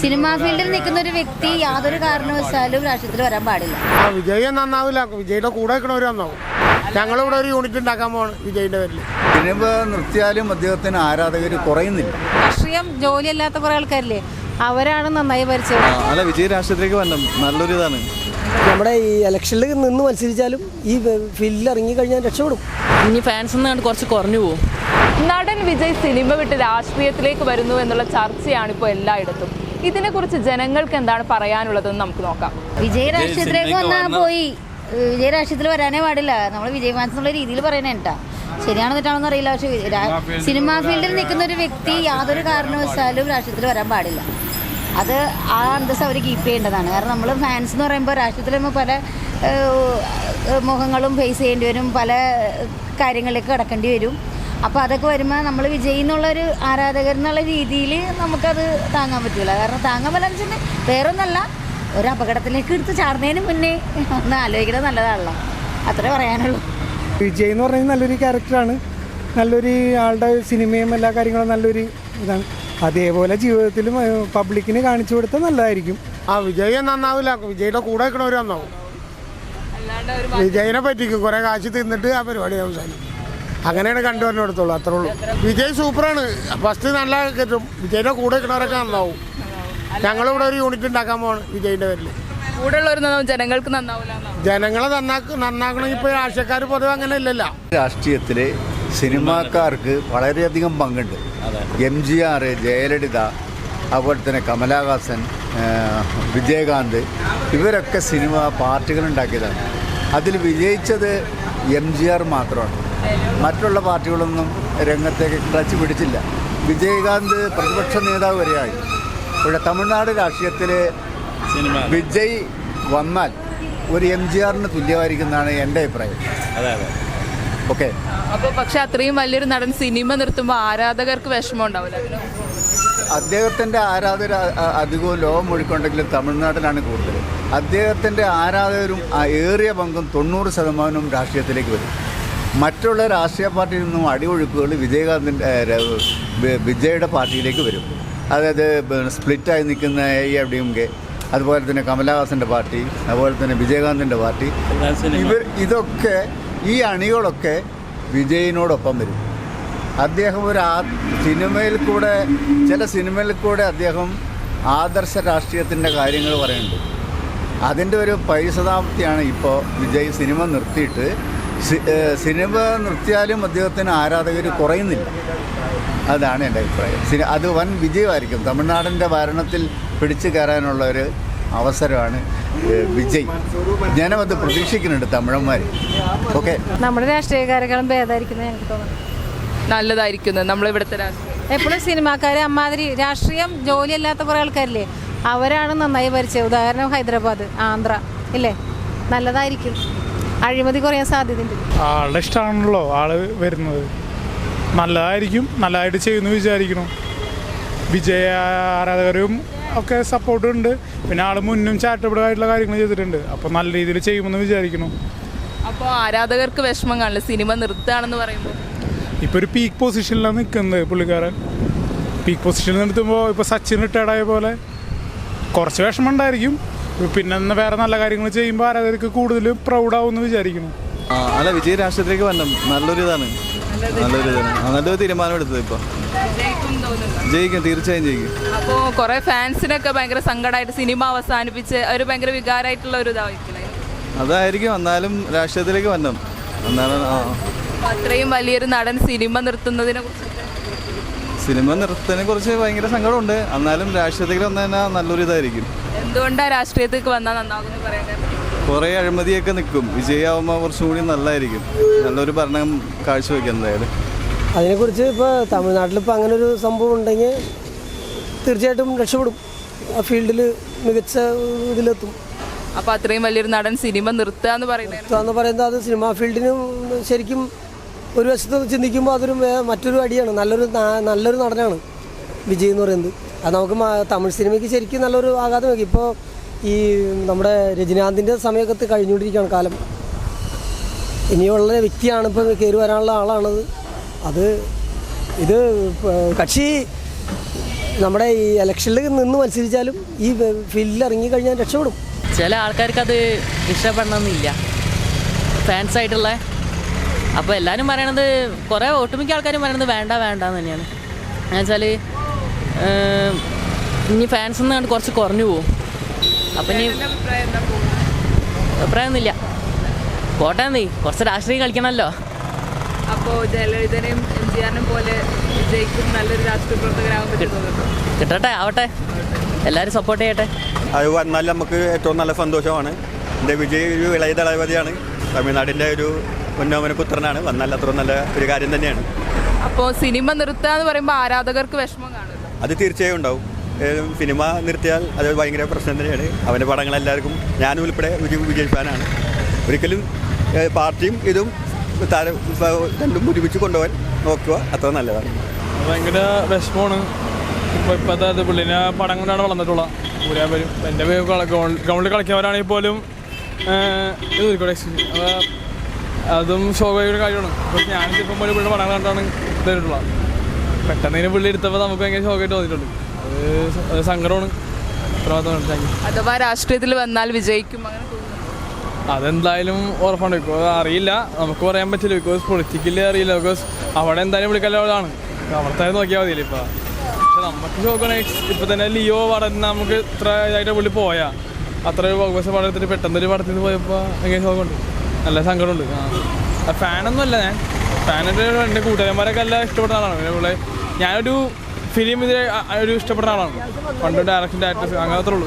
Cinema ഫീൽഡിൽ നിൽക്കുന്ന ഒരു വ്യക്തി യാതൊരു കാരണവശാലും രാഷ്ട്രീയത്തിൽ വരാൻ പാടില്ല. വിജയം നന്നാവില്ല, വിജയുടെ കൂടെ നിൽക്കണവർ നന്നാവും. ഞങ്ങളിവിടെ ഒരു യൂണിറ്റ് ഉണ്ടാക്കാൻ പോവാണ് വിജയിന്റെ പേരിൽ. സിനിമ നിർത്തിയാലും അദ്ദേഹത്തിന് ആരാധകർ കുറയുന്നില്ല. രാഷ്ട്രീയം ജോലിയല്ലാത്ത കുറെ ആൾക്കാരില്ലേ, അവരാണ് നന്നായി ഭരിച്ചത്. അല്ല, വിജയ് രാഷ്ട്രീയത്തിലേക്ക് വരണം, നല്ലൊരു ഇതാണ്. നമ്മുടെ ഈ ഇലക്ഷനിൽ നിന്ന് മത്സരിച്ചാലും ഈ ഫീൽഡിൽ ഇറങ്ങി കഴിഞ്ഞാൽ രക്ഷപ്പെടും. ഇനി ഫാൻസ് കുറച്ച് കുറഞ്ഞു പോകും. നടൻ വിജയ് സിനിമ വിട്ട് രാഷ്ട്രീയത്തിലേക്ക് വരുന്നു എന്നുള്ള ചർച്ചയാണ് ഇപ്പോൾ എല്ലായിടത്തും. ഇതിനെക്കുറിച്ച് ജനങ്ങൾക്ക് എന്താണ് പറയാനുള്ളതെന്ന് നമുക്ക് നോക്കാം. വിജയ് രാഷ്ട്രീയത്തിലേക്ക് വന്നാൽ പോയി, വിജയ് രാഷ്ട്രീയത്തിൽ വരാനേ പാടില്ല. നമ്മൾ വിജയ് ഫാൻസ് എന്നുള്ള രീതിയിൽ പറയണേ കേട്ടാ, ശരിയാണോ തെറ്റാണെന്ന് അറിയില്ല. പക്ഷെ സിനിമാ ഫീൽഡിൽ നിൽക്കുന്ന ഒരു വ്യക്തി യാതൊരു കാരണവശാലും രാഷ്ട്രീയത്തിൽ വരാൻ പാടില്ല. അത് ആ അന്തസ് അവർ കീപ്പ് ചെയ്യേണ്ടതാണ്. കാരണം നമ്മൾ ഫാൻസ് എന്ന് പറയുമ്പോൾ രാഷ്ട്രീയത്തിൽ വരുമ്പോൾ പല മുഖങ്ങളും ഫേസ് ചെയ്യേണ്ടി വരും, പല കാര്യങ്ങളിലേക്ക് കടക്കേണ്ടി വരും. അപ്പോൾ അതൊക്കെ വരുമ്പോൾ നമ്മൾ വിജയ് എന്നുള്ളൊരു ആരാധകർ എന്നുള്ള രീതിയിൽ നമുക്കത് താങ്ങാൻ പറ്റില്ല. കാരണം താങ്ങാൻ പറ്റില്ലെന്ന് വെച്ചിട്ടുണ്ടെങ്കിൽ വേറൊന്നല്ല, ഒരു അപകടത്തിലേക്ക് എടുത്ത് ചാടുന്നതിന് മുന്നേ ഒന്ന് ആലോചിക്കുന്നത് നല്ലതാണല്ലോ, അത്രേ പറയാനുള്ളൂ. വിജയ് എന്ന് പറഞ്ഞാൽ നല്ലൊരു ക്യാരക്ടറാണ്, നല്ലൊരു ആളുടെ സിനിമയും എല്ലാ കാര്യങ്ങളും നല്ലൊരു ഇതാണ്. അതേപോലെ ജീവിതത്തിലും പബ്ലിക്കിന് കാണിച്ചു കൊടുത്താൽ നല്ലതായിരിക്കും. വിജയം നന്നാവില്ല, വിജയുടെ കൂടെ നിൽക്കണവർ നന്നാവും. വിജയനെ പറ്റിക്കും, കുറെ കാശ് തിന്നിട്ട് ആ പരിപാടി അവസാനം. അങ്ങനെയാണ് കണ്ടുവരുന്നിടത്തോളൂ, അത്രേ ഉള്ളൂ. വിജയ് സൂപ്പറാണ്, ഫസ്റ്റ് നല്ല കിട്ടും. വിജയുടെ കൂടെ നിൽക്കണവരൊക്കെ നന്നാവും. ഞങ്ങളിവിടെ ഒരു യൂണിറ്റ് ഉണ്ടാക്കാൻ പോവാണ് വിജയിന്റെ പേരിൽ. കൂടെയുള്ളവർ ജനങ്ങൾക്ക് ജനങ്ങളെ നന്നാക്കണമെങ്കിൽ ഇപ്പോൾ രാഷ്ട്രീയക്കാർ പൊതുവെ അങ്ങനെ ഇല്ലല്ലോ. രാഷ്ട്രീയത്തിൽ സിനിമാക്കാർക്ക് വളരെയധികം പങ്കുണ്ട്. MGR, ജയലളിത, അതുപോലെ തന്നെ കമലഹാസൻ, വിജയകാന്ത്, ഇവരൊക്കെ സിനിമ പാർട്ടികളുണ്ടാക്കിയതാണ്. അതിൽ വിജയിച്ചത് MGR മാത്രമാണ്. മറ്റുള്ള പാർട്ടികളൊന്നും രംഗത്തേക്ക് ക്ലച്ച് പിടിച്ചില്ല. വിജയകാന്ത് പ്രതിപക്ഷ നേതാവ് വരെയായി. ഇവിടെ തമിഴ്നാട് രാഷ്ട്രീയത്തിൽ വിജയ് വന്നാൽ ഒരു MGRന് തുല്യമായിരിക്കുന്നതാണ് എൻ്റെ അഭിപ്രായം. ഓക്കെ. അപ്പോൾ പക്ഷെ അത്രയും വലിയൊരു നടൻ സിനിമ നിർത്തുമ്പോൾ ആരാധകർക്ക് വിഷമം ഉണ്ടാവില്ല. അദ്ദേഹത്തിൻ്റെ ആരാധകർ അധികവും ലോകം ഒഴുക്കുണ്ടെങ്കിലും തമിഴ്നാട്ടിലാണ് കൂടുതൽ. അദ്ദേഹത്തിൻ്റെ ആരാധകരും ഏറിയ പങ്കും 90% രാഷ്ട്രീയത്തിലേക്ക് വരും. മറ്റുള്ള രാഷ്ട്രീയ പാർട്ടിയിൽ നിന്നും അടിയൊഴുക്കുകൾ വിജയുടെ പാർട്ടിയിലേക്ക് വരും. അതായത് സ്പ്ലിറ്റായി നിൽക്കുന്ന AIADMK, അതുപോലെ തന്നെ കമലഹാസൻ്റെ പാർട്ടി, അതുപോലെ തന്നെ വിജയകാന്തിൻ്റെ പാർട്ടി, ഇതൊക്കെ ഈ അണികളൊക്കെ വിജയിനോടൊപ്പം വരും. അദ്ദേഹം ഒരു സിനിമയിൽ കൂടെ, ചില സിനിമയിൽ കൂടെ അദ്ദേഹം ആദർശ രാഷ്ട്രീയത്തിൻ്റെ കാര്യങ്ങൾ പറയുന്നുണ്ട്. അതിൻ്റെ ഒരു പരിസമാപ്തിയാണ് ഇപ്പോൾ വിജയ് സിനിമ നിർത്തിയിട്ട്. സിനിമ നിർത്തിയാലും അദ്ദേഹത്തിന് ആരാധകർ കുറയുന്നില്ല. അതാണ് എൻ്റെ അഭിപ്രായം. അത് വൻ വിജയമായിരിക്കും. തമിഴ്നാടിൻ്റെ ഭരണത്തിൽ പിടിച്ചു കയറാനുള്ള ഒരു അവസരമാണ് വിജയ്. ജനം അത് പ്രതീക്ഷിക്കുന്നുണ്ട്, തമിഴന്മാർ. ഓക്കെ. നമ്മുടെ രാഷ്ട്രീയക്കാരെക്കാളും ഭേദമായിരിക്കുന്നത് എനിക്ക് തോന്നുന്നു, നല്ലതായിരിക്കുന്നത് നമ്മളിവിടുത്തെ രാഷ്ട്രീയം. എപ്പോഴും സിനിമാക്കാർ അമ്മാതിരി രാഷ്ട്രീയം ജോലിയല്ലാത്ത കുറേ ആൾക്കാരില്ലേ, അവരാണ് നന്നായി ഭരിച്ചത്. ഉദാഹരണം ഹൈദരാബാദ്, ആന്ധ്ര ഇല്ലേ, നല്ലതായിരിക്കും. അഴിമതി കുറയാൻ സാധ്യതയുണ്ട്. ആളുടെ ഇഷ്ടമാണല്ലോ ആള് വരുന്നത്, നല്ലതായിരിക്കും, നല്ലതായിട്ട് ചെയ്യുന്നു വിചാരിക്കണം. വിജയ ആരാധകരും ഒക്കെ സപ്പോർട്ട് ഉണ്ട്. പിന്നെ ആൾ മുന്നും ചാരിറ്റബിൾ ആയിട്ടുള്ള കാര്യങ്ങൾ ചെയ്തിട്ടുണ്ട്. അപ്പോൾ നല്ല രീതിയിൽ ചെയ്യുമെന്ന് വിചാരിക്കണം. അപ്പോൾ ആരാധകർക്ക് വിഷമം കാണില്ല സിനിമ നിർത്തുകയാണെന്ന് പറയുമ്പോൾ? ഇപ്പോൾ ഒരു പീക്ക് പൊസിഷനിലാണ് നിൽക്കുന്നത് പുള്ളിക്കാരൻ. പീക്ക് പൊസിഷനിൽ നിർത്തുമ്പോൾ ഇപ്പോൾ സച്ചിൻ റിട്ടയർഡായ പോലെ കുറച്ച് വിഷമം ഉണ്ടായിരിക്കും. പിന്നെ വേറെ നല്ല കാര്യങ്ങൾ ചെയ്യുമ്പോൾ ആരാധകർക്ക് കൂടുതൽ പ്രൗഡാവുമെന്ന് വിചാരിക്കുന്നു. അല്ല, വിജയ് രാഷ്ട്രീയത്തിലേക്ക് വരണം, നല്ലൊരു തീരുമാനം എടുത്തത്. ഇപ്പോൾ ജയിക്കും, തീർച്ചയായും ജയിക്കും. അപ്പോൾ കുറേ ഫാൻസിനൊക്കെ ഭയങ്കര സങ്കടമായിട്ട് സിനിമ അവസാനിപ്പിച്ച് ഒരു ഭയങ്കര വികാരമായിട്ടുള്ള ഒരു ഇതായിരിക്കില്ലേ? അതായിരിക്കും. എന്നാലും രാഷ്ട്രീയത്തിലേക്ക് വരണം. എന്നാലും അത്രയും വലിയൊരു നടൻ സിനിമ നിർത്തുന്നതിനെ കുറിച്ച് ഭയങ്കര സങ്കടമുണ്ട്. എന്നാലും രാഷ്ട്രീയത്തിലേക്ക് വന്നാൽ നല്ലൊരു ഇതായിരിക്കും. എന്തുകൊണ്ടാണ് രാഷ്ട്രീയത്തിലേക്ക് വന്നാൽ നന്നാകുമെന്ന് പറയാൻ? കുറേ അഴിമതിയൊക്കെ നിൽക്കും. വിജയാവുമ്പോൾ കുറച്ചും കൂടി നല്ലതായിരിക്കും, നല്ലൊരു ഭരണം കാഴ്ചവെക്കാം എന്തായാലും. അതിനെക്കുറിച്ച് ഇപ്പോൾ തമിഴ്നാട്ടിൽ ഇപ്പോൾ അങ്ങനെ ഒരു സംഭവം ഉണ്ടെങ്കിൽ തീർച്ചയായിട്ടും രക്ഷപ്പെടും, ആ ഫീൽഡിൽ മികച്ച ഇതിലെത്തും. അപ്പോൾ അത്രയും വലിയൊരു നടൻ സിനിമ നിർത്തുക എന്ന് പറയുന്നത് അത് സിനിമാ ഫീൽഡിനും ശരിക്കും ഒരു വശത്ത് ചിന്തിക്കുമ്പോൾ അതൊരു മറ്റൊരു അടിയാണ്. നല്ലൊരു നടനാണ് വിജയ് എന്ന് പറയുന്നത്. അത് നമുക്ക് തമിഴ് സിനിമയ്ക്ക് ശരിക്കും നല്ലൊരു ആഘാതമാക്കി. ഇപ്പോൾ ഈ നമ്മുടെ രജനീകാന്തിൻ്റെ സമയമൊക്കെ കഴിഞ്ഞുകൊണ്ടിരിക്കുകയാണ് കാലം. ഇനിയുള്ള വ്യക്തിയാണ്, ഇപ്പോൾ കയറി വരാനുള്ള ആളാണത്. ഇത് കക്ഷി നമ്മുടെ ഈ ഇലക്ഷനിൽ നിന്ന് മത്സരിച്ചാലും ഈ ഫീൽഡിൽ ഇറങ്ങിക്കഴിഞ്ഞാൽ രക്ഷപ്പെടും. ചില ആൾക്കാർക്ക് അത് ഇഷ്ടപ്പെടണമെന്നില്ല, ഫാൻസായിട്ടുള്ള. അപ്പോൾ എല്ലാവരും പറയണത്, കുറേ ഒട്ടുമിക്ക ആൾക്കാരും പറയണത് വേണ്ട വേണ്ടെന്ന് തന്നെയാണ്. എന്നുവെച്ചാൽ ഇനി ഫാൻസ് നിന്ന് കുറച്ച് കുറഞ്ഞു പോകും. അപ്പം ഇനി അഭിപ്രായമൊന്നുമില്ല, പോട്ടെ നീ കുറച്ച് രാഷ്ട്രീയം കളിക്കണമല്ലോ. അപ്പോൾ ജയലളിതനെയും MGR പോലെ വിജയിക്കും നല്ലൊരു രാഷ്ട്രീയ പ്രവർത്തകരാകാൻ പറ്റുന്നുണ്ടോ? കിട്ടട്ടെ, ആവട്ടെ, എല്ലാവരും സപ്പോർട്ട് ചെയ്യട്ടെ. അത് വന്നാൽ നമുക്ക് ഏറ്റവും നല്ല സന്തോഷമാണ്. എൻ്റെ വിജയ് ഒരു ഇളയ ദളപതിയാണ്, തമിഴ്നാടിൻ്റെ ഒരു ഉന്നമന പുത്രനാണ്. വന്നാൽ അത്ര നല്ല ഒരു കാര്യം തന്നെയാണ്. അപ്പോൾ സിനിമ നിർത്തുക എന്ന് പറയുമ്പോൾ ആരാധകർക്ക് വിഷമം കാണുമല്ലോ. അത് തീർച്ചയായും ഉണ്ടാവും. സിനിമ നിർത്തിയാൽ അത് ഭയങ്കര പ്രശ്നം തന്നെയാണ്. അവൻ്റെ പടങ്ങളെല്ലാവർക്കും, ഞാനും ഉൾപ്പെടെ വിജയ് ഫാനാണ്. ഒരിക്കലും പാർട്ടിയും ഇതും രണ്ടും ഒരുമിച്ച് കൊണ്ടുപോകാൻ നോക്കുക, അത്ര നല്ലതാണ്. ഭയങ്കര വിഷമമാണ്. ഇപ്പോഴത്തെ പുള്ളിനെ പടം കൊണ്ടാണ് വളർന്നിട്ടുള്ളത്. ഊരാൻ വരും. എൻ്റെ ഗ്രൗണ്ടിൽ കളിക്കുന്നവരാണെങ്കിൽ പോലും അതും ശോഭയുടെ കാര്യമാണ്. അപ്പോൾ ഞാനിപ്പോൾ ഒരു പുള്ളി പടം കണ്ടാണ് ഇതായിട്ടുള്ളത്. പെട്ടെന്ന് പുള്ളി എടുത്തപ്പോൾ നമുക്ക് ഭയങ്കര ശോകമായിട്ട് തോന്നിയിട്ടുണ്ട്. അത് സങ്കടമാണ്. അഥവാ രാഷ്ട്രീയത്തിൽ വന്നാൽ വിജയിക്കും അങ്ങനെ തോന്നുന്നു? അതെന്തായാലും ഉറപ്പാണ്. ബിക്കോസ് അറിയില്ല, നമുക്ക് പറയാൻ പറ്റില്ല. ബിക്കോസ് പൊളിറ്റിക്കലി അറിയില്ല. ബിക്കോസ് അവിടെ എന്തായാലും വിളിക്കല്ലാണ്, അവിടുത്തെ നോക്കിയാൽ മതിയില്ല. ഇപ്പം പക്ഷെ നമുക്ക് ശോകമാണ്. ഇപ്പം തന്നെ ലിയോ പടം നമുക്ക് ഇത്ര ഇതായിട്ട് പുള്ളി പോയാൽ അത്ര ഒരു ബോക്സ് പടം എടുത്തിട്ട് പെട്ടെന്നൊരു പടത്തിൽ നിന്ന് പോയപ്പോൾ ഭയങ്കര ശോകമുണ്ട്, നല്ല സങ്കടമുണ്ട്. ഫാനൊന്നും അല്ല ഞാൻ. ഫാനിൻ്റെ എൻ്റെ കൂട്ടുകാരന്മാരൊക്കെ എല്ലാം ഇഷ്ടപ്പെടുന്ന ആളാണ്. പിന്നെ ഞാനൊരു ഫിലിം ഇതിൽ ഒരു ഇഷ്ടപ്പെടുന്ന ആളാണ്. പണ്ട് ഡയറക്ഷൻ ഡയറക്ടേഴ്സ് അങ്ങനത്തെ ഉള്ളൂ.